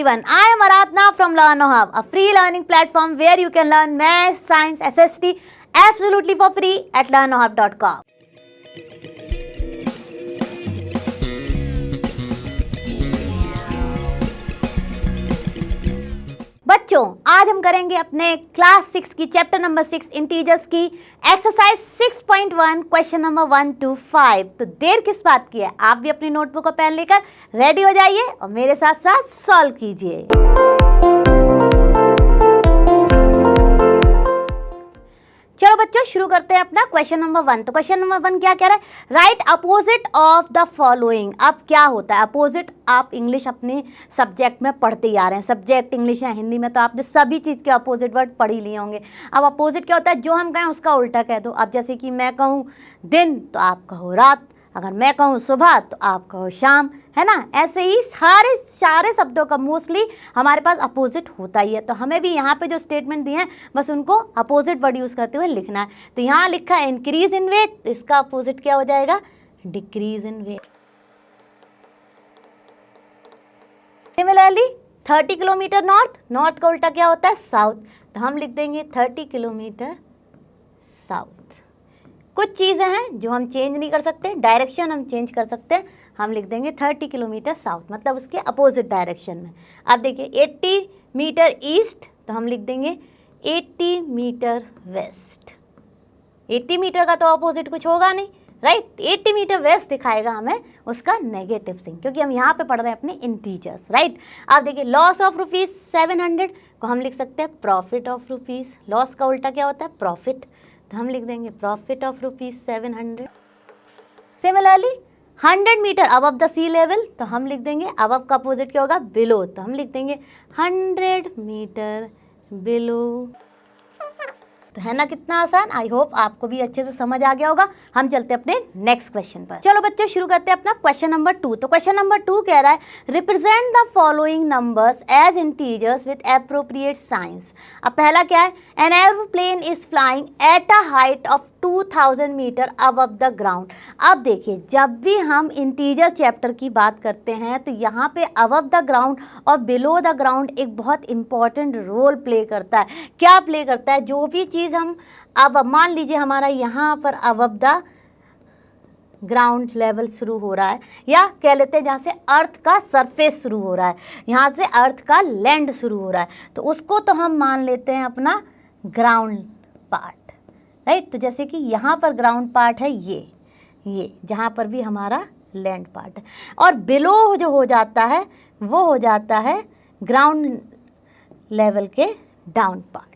everyone, I am Aradhna from LearnoHub, a free learning platform where you can learn math, science, SST absolutely for free at learnohub.com. बच्चों, आज हम करेंगे अपने class 6 की chapter number 6 integers की exercise 6.1 question number 1 to 5। तो देर किस बात की है, आप भी अपनी नोटबुक और पेन लेकर रेडी हो जाइए और मेरे साथ साथ सॉल्व कीजिए। चलो बच्चों, शुरू करते हैं अपना क्वेश्चन नंबर 1। तो क्वेश्चन नंबर 1 क्या कह रहा है, right opposite of the following. अब क्या होता है अपोजिट, आप इंग्लिश अपने सब्जेक्ट में पढ़ते ही आ रहे हैं, सब्जेक्ट इंग्लिश या हिंदी में तो आपने सभी चीज़ के अपोजिट वर्ड पढ़ ही लिए होंगे। अब अपोजिट क्या होता है, जो हम कहें उसका उल्टा कह दो। अब जैसे कि मैं कहूँ दिन तो आप कहो रात, अगर मैं कहूँ सुबह तो आप कहो शाम, है ना। ऐसे ही सारे शब्दों का मोस्टली हमारे पास अपोजिट होता ही है। तो हमें भी यहाँ पे जो स्टेटमेंट दिए हैं बस उनको अपोजिट वर्ड यूज़ करते हुए लिखना है। तो यहाँ लिखा है इंक्रीज इन वेट, तो इसका अपोजिट क्या हो जाएगा, decrease in weight. Similarly 30 kilometre north, north का उल्टा क्या होता है, साउथ, तो हम लिख देंगे 30 किलोमीटर साउथ। कुछ चीज़ें हैं जो हम चेंज नहीं कर सकते, डायरेक्शन हम चेंज कर सकते हैं, हम लिख देंगे 30 किलोमीटर साउथ, मतलब उसके अपोजिट डायरेक्शन में। अब देखिए 80 मीटर ईस्ट, तो हम लिख देंगे 80 मीटर वेस्ट। 80 मीटर का तो अपोजिट कुछ होगा नहीं, राइट। 80 मीटर वेस्ट दिखाएगा हमें उसका नेगेटिव सिंग, क्योंकि हम यहाँ पे पढ़ रहे हैं अपने इंटीजर्स, राइट। आप देखिए लॉस ऑफ रुपीज़ 700 को हम लिख सकते हैं प्रॉफिट ऑफ रुपीज़। लॉस का उल्टा क्या होता है, प्रॉफिट, तो हम लिख देंगे profit of rupees 700। Similarly 100 metre above the sea level, तो हम लिख देंगे अबव का अपोजिट क्या होगा, बिलो, तो हम लिख देंगे 100 मीटर बिलो। तो है ना कितना आसान। आई होप आपको भी अच्छे से समझ आ गया होगा। हम चलते हैं अपने नेक्स्ट क्वेश्चन पर। चलो बच्चों, शुरू करते हैं अपना क्वेश्चन नंबर 2। तो क्वेश्चन नंबर 2 कह रहा है represent the following numbers as integers with appropriate signs. अब पहला क्या है, an aeroplane is flying at a height of 2000 metre above the ground. अब देखिए जब भी हम इंटीजर चैप्टर की बात करते हैं तो यहाँ पे अबव द ग्राउंड और बिलो द ग्राउंड एक बहुत इंपॉर्टेंट रोल प्ले करता है। क्या प्ले करता है, जो भी चीज़ हम, अब मान लीजिए हमारा यहाँ पर अबव द ग्राउंड लेवल शुरू हो रहा है, या कह लेते हैं जहाँ से अर्थ का सरफेस शुरू हो रहा है, यहाँ से अर्थ का लैंड शुरू हो रहा है, तो उसको तो हम मान लेते हैं अपना ग्राउंड पार्ट, राइट। तो जैसे कि यहाँ पर ग्राउंड पार्ट है ये जहाँ पर भी हमारा लैंड पार्ट है, और बिलो जो हो जाता है वो हो जाता है ग्राउंड लेवल के डाउन पार्ट,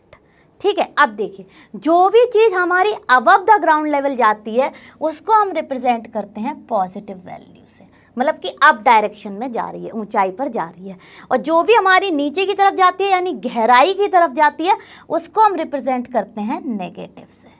ठीक है। अब देखिए जो भी चीज़ हमारी अबव द ग्राउंड लेवल जाती है उसको हम रिप्रेजेंट करते हैं पॉजिटिव वैल्यू से, मतलब कि अप डायरेक्शन में जा रही है, ऊंचाई पर जा रही है। और जो भी हमारी नीचे की तरफ जाती है यानी गहराई की तरफ जाती है उसको हम रिप्रेजेंट करते हैं नेगेटिव से,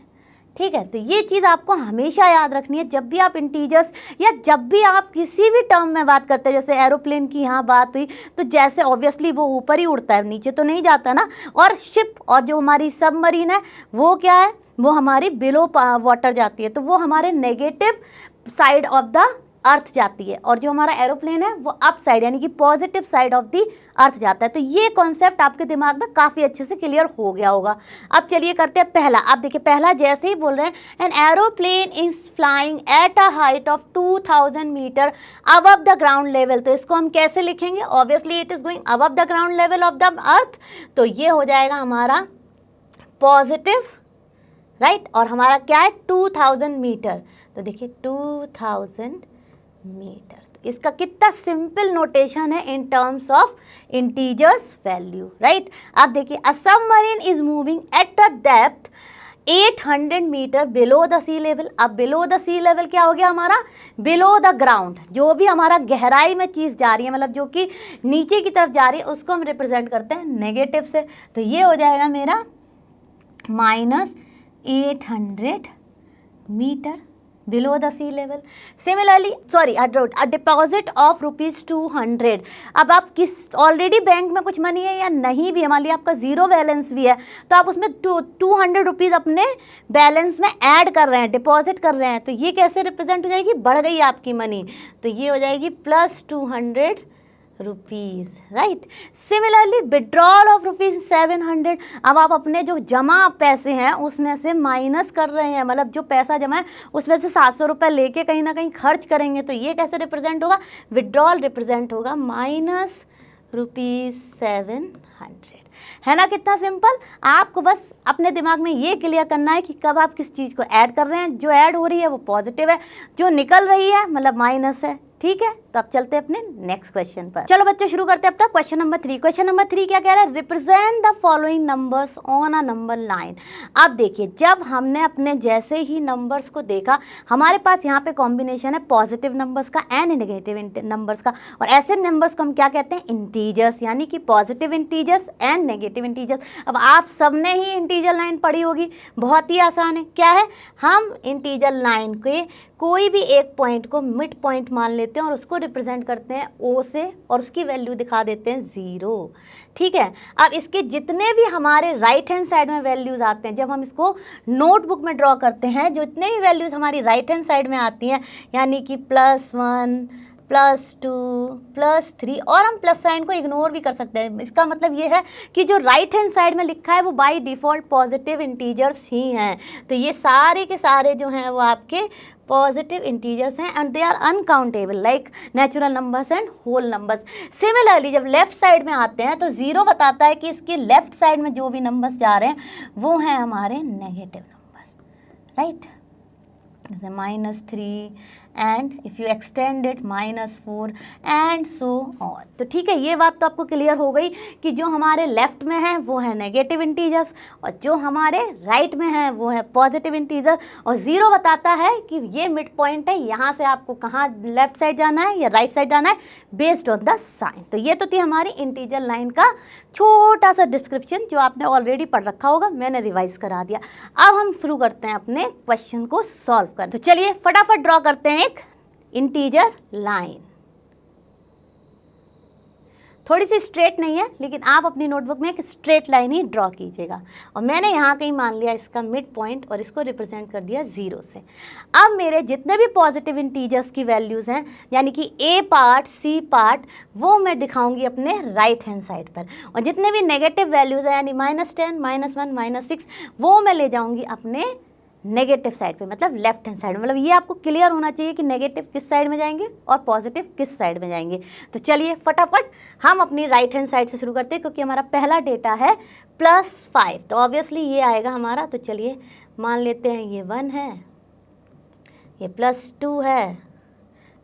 ठीक है। तो ये चीज़ आपको हमेशा याद रखनी है जब भी आप इंटीजर्स या जब भी आप किसी भी टर्म में बात करते हैं। जैसे एरोप्लेन की यहाँ बात हुई तो जैसे ऑब्वियसली वो ऊपर ही उड़ता है, नीचे तो नहीं जाता ना। और शिप और जो हमारी सबमरीन है वो क्या है, वो हमारी बिलो वाटर जाती है, तो वो हमारे नेगेटिव साइड ऑफ द अर्थ जाती है, और जो हमारा एरोप्लेन है वो अप साइड यानी कि पॉजिटिव साइड ऑफ दी अर्थ जाता है। तो ये कॉन्सेप्ट आपके दिमाग में काफ़ी अच्छे से क्लियर हो गया होगा। अब चलिए करते हैं पहला। आप देखिए पहला जैसे ही बोल रहे हैं an aeroplane is flying at a height of 2000 metre above the ground level, तो इसको हम कैसे लिखेंगे, obviously it is going above the ground level of the earth, तो ये हो जाएगा हमारा पॉजिटिव, राइट। और हमारा क्या है 2000 मीटर, तो देखिए 2000 मीटर। तो इसका कितना सिंपल नोटेशन है in terms of integers value, right. अब देखिए a submarine is moving at a depth 800 metre below the sea level. अब बिलो द सी लेवल क्या हो गया हमारा, बिलो द ग्राउंड, जो भी हमारा गहराई में चीज़ जा रही है, मतलब जो कि नीचे की तरफ जा रही है उसको हम रिप्रेजेंट करते हैं नेगेटिव से। तो ये हो जाएगा मेरा -800 metre below the sea level. Similarly a deposit of ₹200। अब आप किस ऑलरेडी बैंक में कुछ मनी है या नहीं भी है, मान लिया आपका ज़ीरो बैलेंस भी है, तो आप उसमें 200 रुपीज़ अपने बैलेंस में ऐड कर रहे हैं, डिपॉजिट कर रहे हैं, तो ये कैसे रिप्रेजेंट हो जाएगी, बढ़ गई आपकी मनी, तो ये हो जाएगी +200 rupees, right. Similarly withdrawal of ₹700, अब आप अपने जो जमा पैसे हैं उसमें से माइनस कर रहे हैं, मतलब जो पैसा जमा है उसमें से 700 रुपये लेके कहीं ना कहीं खर्च करेंगे, तो ये कैसे रिप्रेजेंट होगा, विड्रॉल रिप्रेजेंट होगा -700, है ना। कितना सिंपल। आपको बस अपने दिमाग में ये क्लियर करना है कि कब आप किस चीज़ को ऐड कर रहे हैं, जो ऐड हो रही है वो पॉजिटिव है, जो निकल रही है मतलब माइनस है, ठीक है। तो अब चलते हैं अपने नेक्स्ट क्वेश्चन पर। चलो बच्चे शुरू करते हैं अपना क्वेश्चन नंबर 3। क्वेश्चन नंबर 3 क्या कह रहा है, represent the following numbers on a number line. अब देखिए, जब हमने अपने जैसे ही नंबर्स को देखा, हमारे पास यहाँ पे कॉम्बिनेशन है पॉजिटिव नंबर्स का एंड नेगेटिव नंबर्स का, और ऐसे नंबर्स को हम क्या कहते हैं, इंटीजर्स, यानी कि positive integers and negative integers. अब आप सबने ही इंटीजर लाइन पढ़ी होगी, बहुत ही आसान है। क्या है, हम इंटीजर लाइन के कोई भी एक पॉइंट को मिड पॉइंट मान लेते हैं और उसको रिप्रेजेंट करते हैं O से, और उसकी वैल्यू दिखा देते हैं 0, ठीक है। अब इसके जितने भी हमारे राइट हैंड साइड में वैल्यूज़ आते हैं, जब हम इसको नोटबुक में ड्रॉ करते हैं, जो इतने भी वैल्यूज़ हमारी राइट हैंड साइड में आती हैं, यानी कि +1 +2 +3, और हम प्लस साइन को इग्नोर भी कर सकते हैं। इसका मतलब ये है कि जो राइट हैंड साइड में लिखा है वो बाय डिफ़ॉल्ट पॉजिटिव इंटीजर्स ही हैं। तो ये सारे के सारे जो हैं वो आपके पॉजिटिव इंटीजर्स हैं, and they are uncountable like natural numbers and whole numbers. Similarly जब लेफ्ट साइड में आते हैं तो 0 बताता है कि इसके लेफ्ट साइड में जो भी नंबर्स जा रहे हैं वो हैं हमारे negative numbers, right. -3 and if you extend it -4 and so on. तो ठीक है, ये बात तो आपको क्लियर हो गई कि जो हमारे लेफ्ट में है वो है नेगेटिव इंटीजर्स, और जो हमारे राइट में है वो है पॉजिटिव इंटीजर, और 0 बताता है कि ये मिड पॉइंट है, यहाँ से आपको कहाँ लेफ्ट साइड जाना है या राइट साइड जाना है बेस्ड ऑन द साइन। तो ये तो थी हमारी इंटीजर लाइन का छोटा सा डिस्क्रिप्शन, जो आपने ऑलरेडी पढ़ रखा होगा, मैंने रिवाइज करा दिया। अब हम शुरू करते हैं अपने क्वेश्चन को सॉल्व कर। तो चलिए फटाफट ड्रॉ करते हैं एक इंटीजर लाइन। थोड़ी सी स्ट्रेट नहीं है, लेकिन आप अपनी नोटबुक में एक स्ट्रेट लाइन ही ड्रॉ कीजिएगा, और मैंने यहाँ कहीं मान लिया इसका मिड पॉइंट और इसको रिप्रेजेंट कर दिया 0 से। अब मेरे जितने भी पॉजिटिव इंटीजर्स की वैल्यूज़ हैं, यानी कि A पार्ट C पार्ट, वो मैं दिखाऊंगी अपने राइट हैंड साइड पर, और जितने भी नेगेटिव वैल्यूज़ हैं यानी -10 -1 -6, वो मैं ले जाऊँगी अपने नेगेटिव साइड पे, मतलब लेफ्ट हैंड साइड में। मतलब ये आपको क्लियर होना चाहिए कि नेगेटिव किस साइड में जाएंगे और पॉजिटिव किस साइड में जाएंगे। तो चलिए फटाफट हम अपनी राइट हैंड साइड से शुरू करते हैं, क्योंकि हमारा पहला डेटा है +5, तो ऑब्वियसली ये आएगा हमारा। तो चलिए मान लेते हैं ये 1 है, ये +2 है,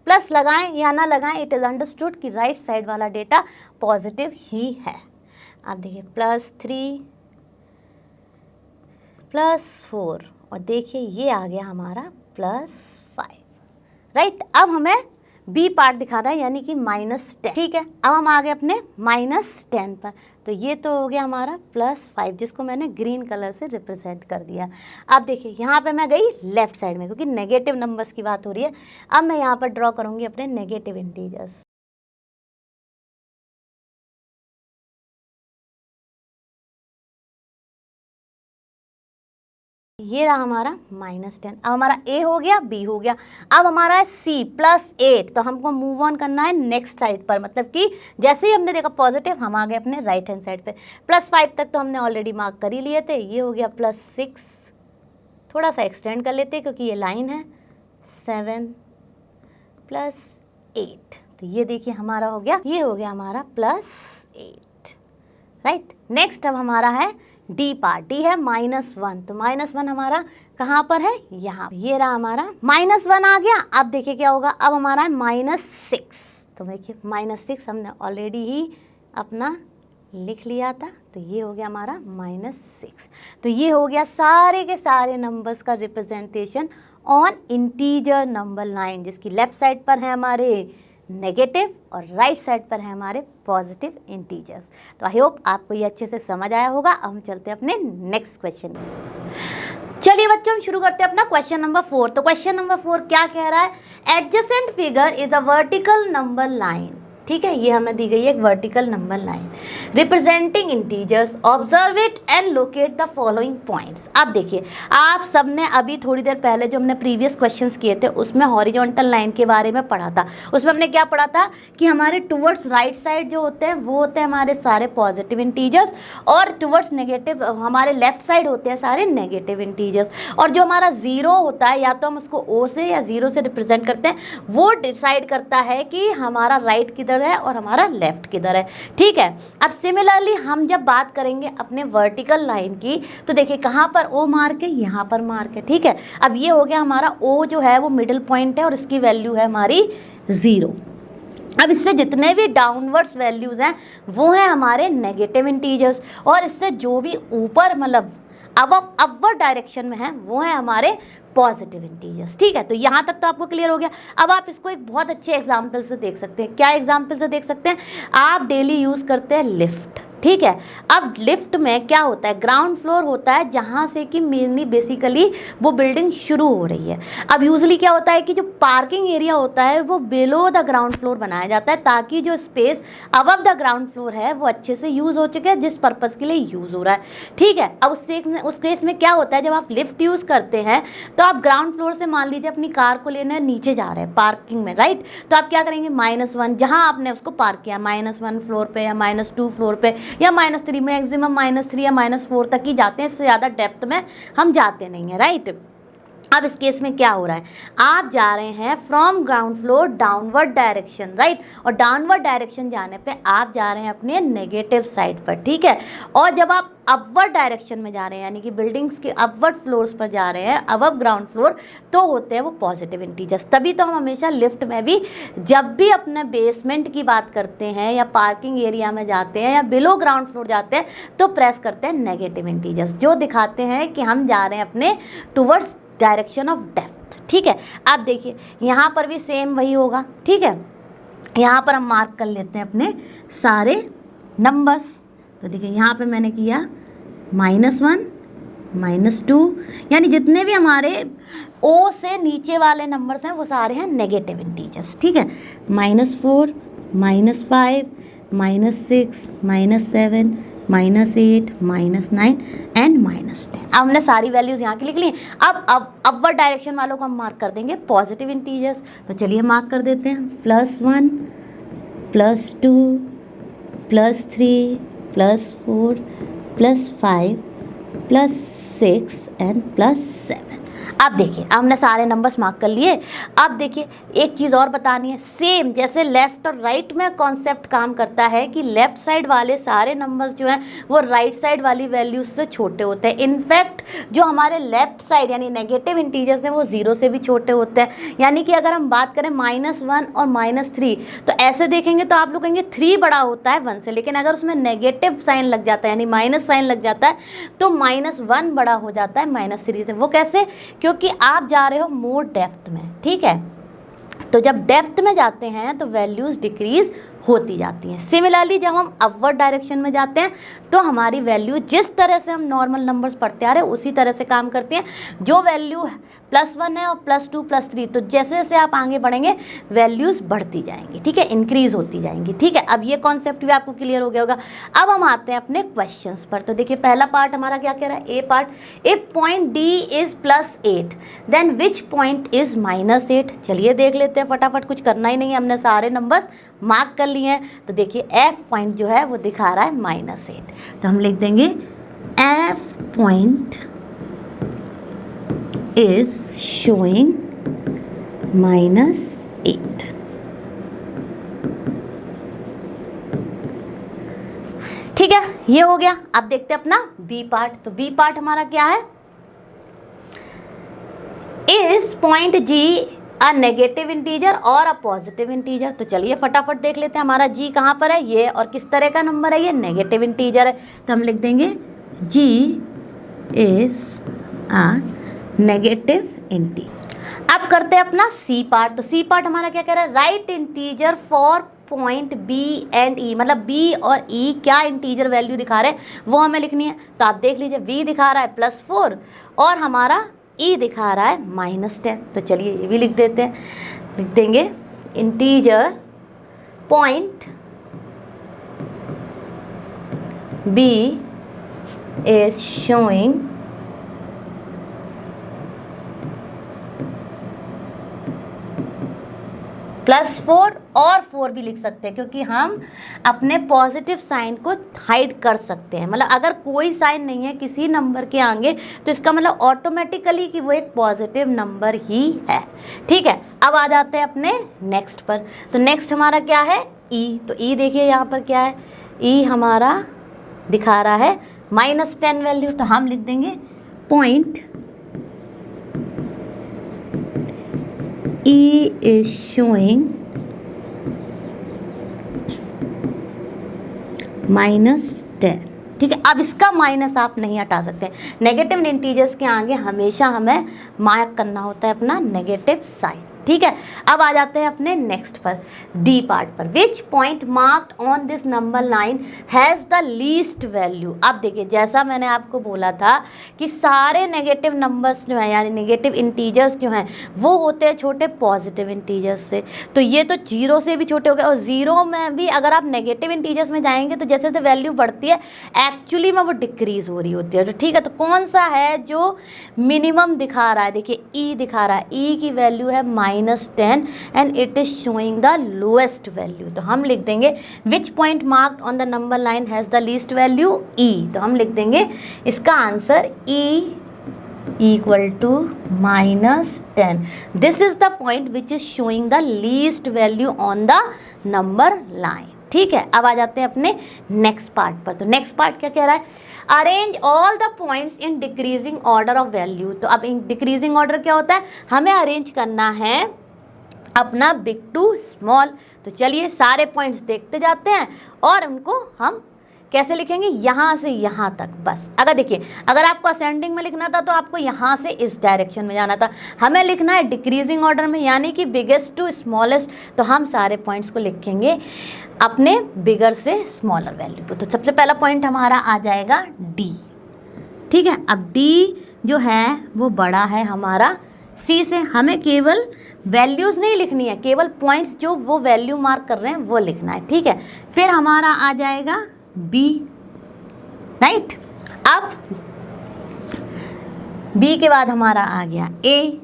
प्लस लगाएं या ना लगाएं, इट इज़ अंडरस्टूड कि राइट साइड वाला डेटा पॉजिटिव ही है। आप देखिए +3 +4, और देखिए ये आ गया हमारा +5, राइट। अब हमें बी पार्ट दिखाना है, यानी कि -10, ठीक है। अब हम आ गए अपने -10 पर, तो ये तो हो गया हमारा +5, जिसको मैंने ग्रीन कलर से रिप्रेजेंट कर दिया। अब देखिए यहाँ पे मैं गई लेफ्ट साइड में, क्योंकि नेगेटिव नंबर्स की बात हो रही है। अब मैं यहाँ पर ड्रॉ करूँगी अपने नेगेटिव इंटीजर्स। ये रहा हमारा -10। अब हमारा A हो गया, B हो गया, अब हमारा है C +8। तो हमको मूव ऑन करना है नेक्स्ट साइड पर, मतलब कि जैसे ही हमने देखा पॉजिटिव, हम आ गए अपने राइट हैंड साइड पे। +5 तक तो हमने ऑलरेडी मार्क कर ही लिए थे। ये हो गया +6, थोड़ा सा एक्सटेंड कर लेते हैं क्योंकि ये लाइन है, 7 +8। तो ये देखिए हमारा हो गया, ये हो गया हमारा +8, राइट। नेक्स्ट अब हमारा है डी पार्ट। डी है -1, तो -1 हमारा कहाँ पर है, यहाँ। ये रहा हमारा -1 आ गया। अब देखिए क्या होगा, अब हमारा है -6। तो देखिए -6 हमने ऑलरेडी ही अपना लिख लिया था, तो ये हो गया हमारा -6। तो ये हो गया सारे के सारे नंबर्स का representation on integer number line, जिसकी लेफ्ट साइड पर है हमारे नेगेटिव और राइट साइड पर है हमारे पॉजिटिव इंटीजर्स। तो आई होप आपको ये अच्छे से समझ आया होगा। अब हम चलते हैं अपने नेक्स्ट क्वेश्चन में। चलिए बच्चों, हम शुरू करते हैं अपना क्वेश्चन नंबर 4। तो क्वेश्चन नंबर 4 क्या कह रहा है, adjacent figure is a vertical number line ठीक है, ये हमें दी गई है एक vertical number line representing integers, observe it and locate the following points. अब देखिए, आप सबने अभी थोड़ी देर पहले जो हमने प्रीवियस क्वेश्चंस किए थे उसमें हॉरिजॉन्टल लाइन के बारे में पढ़ा था। उसमें हमने क्या पढ़ा था कि हमारे टुवर्ड्स राइट साइड जो होते हैं वो होते हैं हमारे सारे पॉजिटिव इंटीजर्स, और टुवर्ड्स नेगेटिव हमारे लेफ्ट साइड होते हैं सारे नेगेटिव इंटीजर्स। और जो हमारा जीरो होता है, या तो हम उसको ओ से या जीरो से रिप्रेजेंट करते हैं, वो डिसाइड करता है कि हमारा राइट किधर है और हमारा लेफ्ट किधर है। ठीक है, अब सिमिलरली हम जब बात करेंगे अपने वर्टिकल लाइन की, तो देखिए कहाँ पर ओ मार्क है, यहाँ पर मार्क है। ठीक है, अब ये हो गया हमारा ओ जो है वो मिडिल पॉइंट है और इसकी वैल्यू है हमारी 0। अब इससे जितने भी डाउनवर्ड्स वैल्यूज हैं वो हैं हमारे नेगेटिव इंटीजर्स, और इससे जो भी ऊपर मतलब अपवर्ड डायरेक्शन में है वो है हमारे पॉजिटिव इंटीजर्स। ठीक है, तो यहाँ तक तो आपको क्लियर हो गया। अब आप इसको एक बहुत अच्छे एग्जाम्पल से देख सकते हैं। क्या एग्जाम्पल से देख सकते हैं? आप डेली यूज़ करते हैं लिफ्ट। ठीक है, अब लिफ्ट में क्या होता है, ग्राउंड फ्लोर होता है जहाँ से कि मेनली बेसिकली वो बिल्डिंग शुरू हो रही है। अब यूजुअली क्या होता है कि जो पार्किंग एरिया होता है वो बिलो द ग्राउंड फ्लोर बनाया जाता है, ताकि जो space above the ground floor है वो अच्छे से यूज़ हो चुके, जिस पर्पज़ के लिए यूज़ हो रहा है। ठीक है, अब उस केस में क्या होता है, जब आप लिफ्ट यूज़ करते हैं तो आप ग्राउंड फ्लोर से मान लीजिए अपनी कार को लेने नीचे जा रहे हैं पार्किंग में, राइट, तो आप क्या करेंगे, -1 जहाँ आपने उसको पार्क किया, -1 फ्लोर पे या -2 फ्लोर पे या -3, मैक्सिमम -3 या -4 तक ही जाते हैं, इससे ज़्यादा डेप्थ में हम जाते नहीं हैं, राइट। अब इस केस में क्या हो रहा है, आप जा रहे हैं from ground floor downward direction, right, और डाउनवर्ड डायरेक्शन जाने पे आप जा रहे हैं अपने नेगेटिव साइड पर। ठीक है, और जब आप अपवर्ड डायरेक्शन में जा रहे हैं, यानी कि बिल्डिंग्स के अपवर्ड फ्लोर्स पर जा रहे हैं, अबव ग्राउंड फ्लोर, तो होते हैं वो पॉजिटिव इंटीजर्स। तभी तो हम हमेशा लिफ्ट में भी जब भी अपने बेसमेंट की बात करते हैं या पार्किंग एरिया में जाते हैं या बिलो ग्राउंड फ्लोर जाते हैं तो प्रेस करते हैं नेगेटिव इंटीजर्स, जो दिखाते हैं कि हम जा रहे हैं अपने टुवर्ड्स डायरेक्शन ऑफ डेप्थ। ठीक है, आप देखिए यहाँ पर भी सेम वही होगा। ठीक है, यहाँ पर हम मार्क कर लेते हैं अपने सारे नंबर्स। तो देखिए यहाँ पे मैंने किया -1, -2, यानी जितने भी हमारे ओ से नीचे वाले नंबर्स हैं वो सारे हैं नेगेटिव इंटीजर्स। ठीक है, -4, -5, -6, -7, -8, -9 एंड -10। अब हमने सारी वैल्यूज़ यहाँ की लिख ली। अब अपवर्ड डायरेक्शन वालों को हम मार्क कर देंगे पॉजिटिव इंटीजर्स। तो चलिए मार्क कर देते हैं, +1, +2, +3, +4, +5, +6 एंड +7। अब देखिए, अब हमने सारे नंबर्स मार्क कर लिए। अब देखिए एक चीज़ और बतानी है, सेम जैसे लेफ़्ट और राइट में कॉन्सेप्ट काम करता है कि लेफ़्ट साइड वाले सारे नंबर्स जो हैं वो राइट साइड वाली वैल्यूज से छोटे होते हैं। इनफैक्ट जो हमारे लेफ़्ट साइड यानी नेगेटिव इंटीजर्स हैं वो 0 से भी छोटे होते हैं। यानी कि अगर हम बात करें -1 और -3, तो ऐसे देखेंगे तो आप लोग कहेंगे 3 बड़ा होता है 1 से, लेकिन अगर उसमें नेगेटिव साइन लग जाता है यानी माइनस साइन लग जाता है तो -1 बड़ा हो जाता है -3 से। वो कैसे? क्योंकि आप जा रहे हो मोर डेप्थ में। ठीक है, तो जब डेप्थ में जाते हैं तो वैल्यूज़ डिक्रीज होती जाती हैं। सिमिलरली जब हम अपवर्ड डायरेक्शन में जाते हैं तो हमारी वैल्यू जिस तरह से हम नॉर्मल नंबर्स पढ़ते आ रहे हैं उसी तरह से काम करती हैं। जो वैल्यू +1 है और +2, +3, तो जैसे जैसे आप आगे बढ़ेंगे वैल्यूज़ बढ़ती जाएंगी। ठीक है, इंक्रीज होती जाएंगी। ठीक है, अब ये कॉन्सेप्ट भी आपको क्लियर हो गया होगा। अब हम आते हैं अपने क्वेश्चंस पर। तो देखिए पहला पार्ट हमारा क्या कह रहा है, A part, if point D is +8 then which point is -8। चलिए देख लेते हैं फटाफट, कुछ करना ही नहीं है, हमने सारे नंबर्स मार्क कर लिए हैं। तो देखिए एफ पॉइंट जो है वो दिखा रहा है -8, तो हम लिख देंगे एफ पॉइंट इज शोइंग -8। ठीक है, ये हो गया। अब देखते हैं अपना बी पार्ट। तो बी पार्ट हमारा क्या है, is point G a negative integer और अ पॉजिटिव इंटीजर। तो चलिए फटाफट देख लेते हैं हमारा जी कहाँ पर है, ये और किस तरह का नंबर है, ये नेगेटिव इंटीजर है। तो हम लिख देंगे जी इज अ नेगेटिव इंटीजर। अब करते हैं अपना सी पार्ट। तो सी पार्ट हमारा क्या कह रहा है, right integer for point B and E, मतलब बी और ई क्या इंटीजर वैल्यू दिखा रहे हैं वो हमें लिखनी है। तो आप देख लीजिए बी दिखा रहा है +4 और हमारा ई दिखा रहा है -10। तो चलिए ये भी लिख देते हैं, लिख देंगे integer point B is showing +4 और 4 भी लिख सकते हैं, क्योंकि हम अपने पॉजिटिव साइन को हाइड कर सकते हैं। मतलब अगर कोई साइन नहीं है किसी नंबर के आगे तो इसका मतलब ऑटोमेटिकली कि वो एक पॉजिटिव नंबर ही है। ठीक है, अब आ जाते हैं अपने नेक्स्ट पर। तो नेक्स्ट हमारा क्या है, ई। तो ई देखिए यहाँ पर क्या है, ई हमारा दिखा रहा है -10 वैल्यू। तो हम लिख देंगे पॉइंट E is showing -10। ठीक है, अब इसका माइनस आप नहीं हटा सकते। नेगेटिव इंटीजर्स के आगे हमेशा हमें मार्क करना होता है अपना नेगेटिव साइन। ठीक है, अब आ जाते हैं अपने नेक्स्ट पर, डी पार्ट पर। विच point marked on this number line has the least value. अब देखिए, जैसा मैंने आपको बोला था कि सारे नेगेटिव नंबर्स जो हैं यानी नेगेटिव इंटीजर्स जो हैं वो होते हैं छोटे पॉजिटिव इंटीजर्स से। तो ये तो 0 से भी छोटे हो गए, और 0 में भी अगर आप नेगेटिव इंटीजर्स में जाएंगे तो जैसे जैसे वैल्यू बढ़ती है एक्चुअली में वो डिक्रीज हो रही होती है। तो ठीक है, तो कौन सा है जो मिनिमम दिखा रहा है, देखिए ई दिखा रहा है, ई की वैल्यू है -10 and it is showing the lowest value. तो हम लिख देंगे which point marked on the number line has the least value, E. तो हम लिख देंगे इसका answer E equal to -10। This is the point which is showing the least value on the number line। ठीक है, अब आ जाते हैं अपने नेक्स्ट पार्ट पर। तो नेक्स्ट पार्ट क्या कह रहा है, arrange all the points in decreasing order of value. तो अब इन डिक्रीजिंग ऑर्डर क्या होता है, हमें अरेंज करना है अपना बिग टू स्मॉल। तो चलिए सारे पॉइंट्स देखते जाते हैं और उनको हम कैसे लिखेंगे, यहाँ से यहाँ तक। बस अगर देखिए, अगर आपको असेंडिंग में लिखना था तो आपको यहाँ से इस डायरेक्शन में जाना था, हमें लिखना है डिक्रीजिंग ऑर्डर में यानी कि बिगेस्ट टू स्मॉलेस्ट। तो हम सारे पॉइंट्स को लिखेंगे अपने बिगर से स्मॉलर वैल्यू को। तो सबसे पहला पॉइंट हमारा आ जाएगा डी। ठीक है, अब डी जो है वो बड़ा है हमारा सी से। हमें केवल वैल्यूज़ नहीं लिखनी है, केवल पॉइंट्स जो वो वैल्यू मार्क कर रहे हैं वो लिखना है। ठीक है, फिर हमारा आ जाएगा बी, राइट। अब बी के बाद हमारा आ गया ए,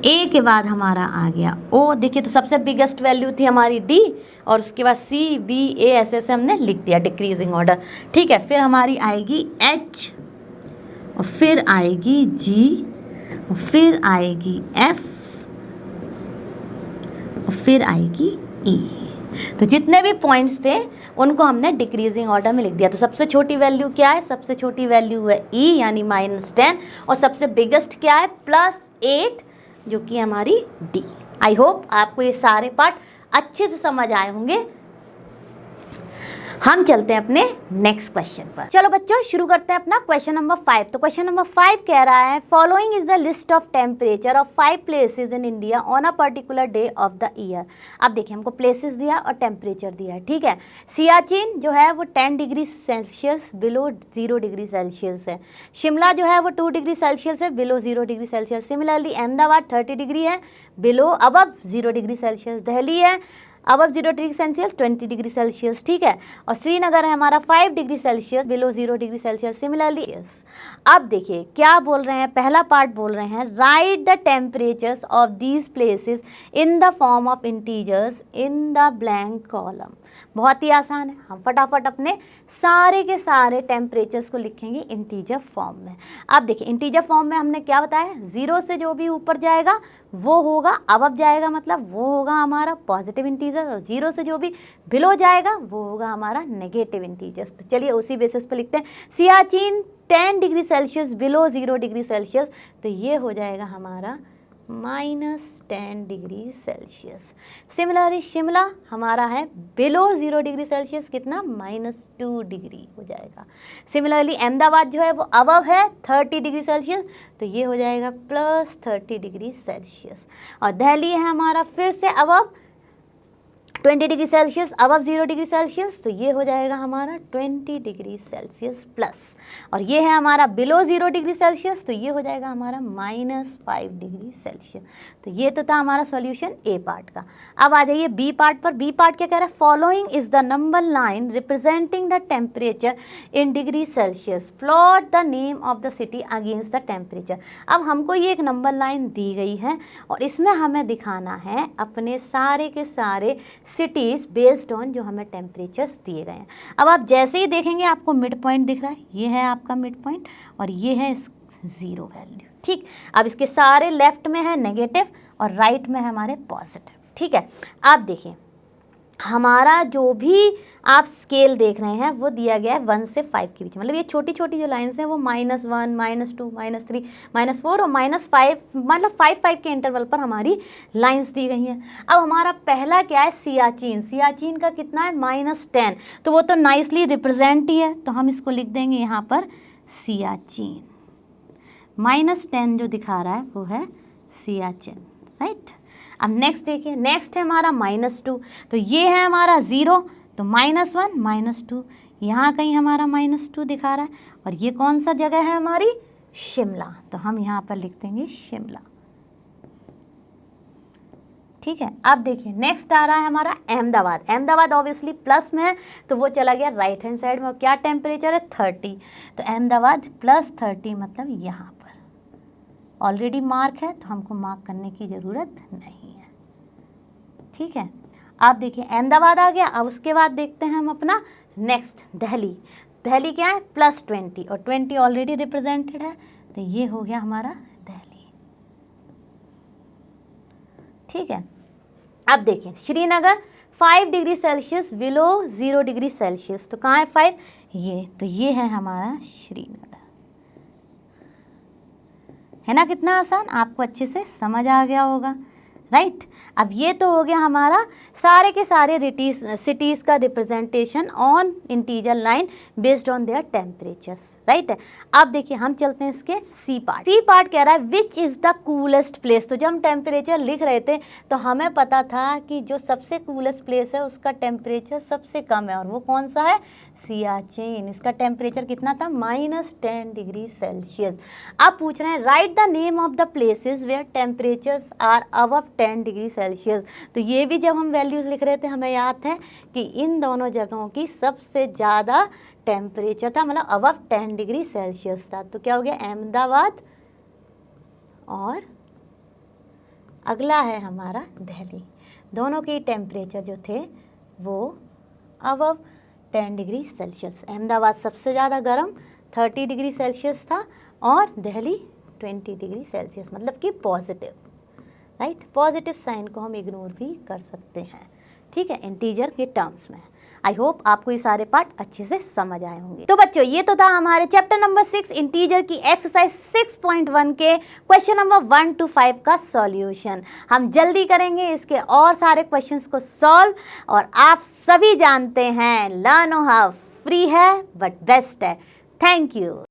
ए के बाद हमारा आ गया ओ। देखिए, तो सबसे बिगेस्ट वैल्यू थी हमारी डी और उसके बाद सी बी ए ऐसे ऐसे हमने लिख दिया डिक्रीजिंग ऑर्डर। ठीक है, फिर हमारी आएगी एच और फिर आएगी जी और फिर आएगी एफ और फिर आएगी ई। तो जितने भी पॉइंट्स थे उनको हमने डिक्रीजिंग ऑर्डर में लिख दिया। तो सबसे छोटी वैल्यू क्या है, सबसे छोटी वैल्यू है ई यानी -10 और सबसे बिगेस्ट क्या है +8 जो कि हमारी डी। आई होप आपको ये सारे पार्ट अच्छे से समझ आए होंगे। हम चलते हैं अपने नेक्स्ट क्वेश्चन पर। चलो बच्चों शुरू करते हैं अपना क्वेश्चन नंबर 5। तो क्वेश्चन नंबर 5 कह रहा है following is the list of temperature of 5 places in India on a particular day of the year. अब देखिए, हमको प्लेसेस दिया और टेम्परेचर दिया है। ठीक है, सियाचिन जो है वो 10 degree Celsius below 0 degree Celsius है। शिमला जो है वो 2 डिग्री सेल्सियस है below 0 degree Celsius. Similarly Ahmedabad 30 degree है below above 0 degree Celsius. Delhi है above 0 degree Celsius 20 degree Celsius. ठीक है, और श्रीनगर है हमारा 5 degree Celsius below 0 degree Celsius. Similarly अब देखिए क्या बोल रहे हैं, पहला पार्ट बोल रहे हैं write the temperatures of these places in the form of integers in the blank column. बहुत ही आसान है, हम फटाफट अपने सारे के सारे टेम्परेचर्स को लिखेंगे इंटीजर फॉर्म में। अब देखिए, इंटीजर फॉर्म में हमने क्या बताया, 0 से जो भी ऊपर जाएगा वो होगा अबव जाएगा, मतलब वो होगा हमारा पॉजिटिव इंटीजर, और 0 से जो भी बिलो जाएगा वो होगा हमारा नेगेटिव इंटीजर्स। तो चलिए उसी बेसिस पर लिखते हैं। Siachen 10 degree Celsius below 0 degree Celsius, तो ये हो जाएगा हमारा -10 डिग्री सेल्सियस। सिमिलरली शिमला हमारा है बिलो 0 डिग्री सेल्सियस, कितना -2 डिग्री हो जाएगा। सिमिलरली अहमदाबाद जो है वो अबव है 30 डिग्री सेल्सियस, तो ये हो जाएगा +30 डिग्री सेल्सियस। और दिल्ली है हमारा फिर से above 20 degree Celsius above 0 degree Celsius, तो ये हो जाएगा हमारा 20 डिग्री सेल्सियस प्लस, और ये है हमारा बिलो 0 डिग्री सेल्सियस, तो ये हो जाएगा हमारा -5 डिग्री सेल्सियस। तो ये तो था हमारा सॉल्यूशन ए पार्ट का। अब आ जाइए बी पार्ट पर। बी पार्ट क्या कह रहा है, following is the number line representing the temperature in degree Celsius, plot the name of the city against the temperature. अब हमको ये एक नंबर लाइन दी गई है और इसमें हमें दिखाना है अपने सारे के सारे सिटीज़ बेस्ड ऑन जो हमें टेम्परेचर्स दिए गए हैं। अब आप जैसे ही देखेंगे आपको मिड पॉइंट दिख रहा है, ये है आपका मिड पॉइंट और ये है 0 वैल्यू। ठीक, अब इसके सारे लेफ्ट में है नेगेटिव और राइट में है हमारे पॉजिटिव। ठीक है, आप देखिए हमारा जो भी आप स्केल देख रहे हैं वो दिया गया है 1 से 5 के बीच, मतलब ये छोटी छोटी जो लाइंस हैं वो -1, -2, -3, -4 और -5, मतलब 5 के इंटरवल पर हमारी लाइंस दी गई हैं। अब हमारा पहला क्या है, सियाचिन। सियाचिन का कितना है, -10, तो वो तो नाइसली रिप्रेजेंट ही है, तो हम इसको लिख देंगे यहाँ पर सियाचिन। -10 जो दिखा रहा है वो है सियाचिन, राइट। अब नेक्स्ट देखिए, नेक्स्ट है हमारा -2, तो ये है हमारा 0, तो -1 -2, यहाँ कहीं हमारा -2 दिखा रहा है, और ये कौन सा जगह है हमारी, शिमला, तो हम यहाँ पर लिख देंगे शिमला। ठीक है, अब देखिए नेक्स्ट आ रहा है हमारा अहमदाबाद। अहमदाबाद ऑब्वियसली प्लस में है तो वो चला गया राइट हैंड साइड में, और क्या टेम्परेचर है 30, तो अहमदाबाद +30 मतलब यहाँ पर ऑलरेडी मार्क है तो हमको मार्क करने की ज़रूरत नहीं है। ठीक है, आप देखिए अहमदाबाद आ गया। अब उसके बाद देखते हैं हम अपना नेक्स्ट दिल्ली। दिल्ली क्या है, +20 और 20 ऑलरेडी रिप्रेजेंटेड है, तो ये हो गया हमारा दिल्ली। ठीक है, अब देखिए Srinagar 5 degree Celsius below 0 degree Celsius, तो कहाँ है 5, ये, तो ये है हमारा श्रीनगर। है ना, कितना आसान, आपको अच्छे से समझ आ गया होगा, राइट। अब ये तो हो गया हमारा सारे के सारे सिटीज़ का representation on integer line based on their temperatures, right. अब देखिए हम चलते हैं इसके सी पार्ट। सी पार्ट कह रहा है which is the coolest place. तो जब हम टेम्परेचर लिख रहे थे तो हमें पता था कि जो सबसे कूलेस्ट प्लेस है उसका टेम्परेचर सबसे कम है, और वो कौन सा है, सियाचिन। इसका टेम्परेचर कितना था, -10 डिग्री सेल्सियस। अब पूछ रहे हैं write the name of the places where temperatures are above 10 degree Celsius. तो ये भी जब हम वैल्यूज़ लिख रहे थे हमें याद है कि इन दोनों जगहों की सबसे ज़्यादा टेम्परेचर था, मतलब अबव 10 डिग्री सेल्सियस था। तो क्या हो गया, अहमदाबाद और अगला है हमारा दिल्ली, दोनों के टेम्परेचर जो थे वो अबव 10 डिग्री सेल्सियस। अहमदाबाद सबसे ज़्यादा गर्म 30 डिग्री सेल्सियस था और दिल्ली 20 डिग्री सेल्सियस, मतलब कि पॉजिटिव, राइट। पॉजिटिव साइन को हम इग्नोर भी कर सकते हैं, ठीक है, इंटीजर के टर्म्स में। आई होप आपको ये सारे पार्ट अच्छे से समझ आए होंगे। तो बच्चों ये तो था हमारे चैप्टर नंबर 6 इंटीजर की एक्सरसाइज 6.1 के क्वेश्चन नंबर 1 to 5 का सॉल्यूशन। हम जल्दी करेंगे इसके और सारे क्वेश्चंस को सॉल्व, और आप सभी जानते हैं लर्नो हाउ फ्री है बट बेस्ट है। Thank you.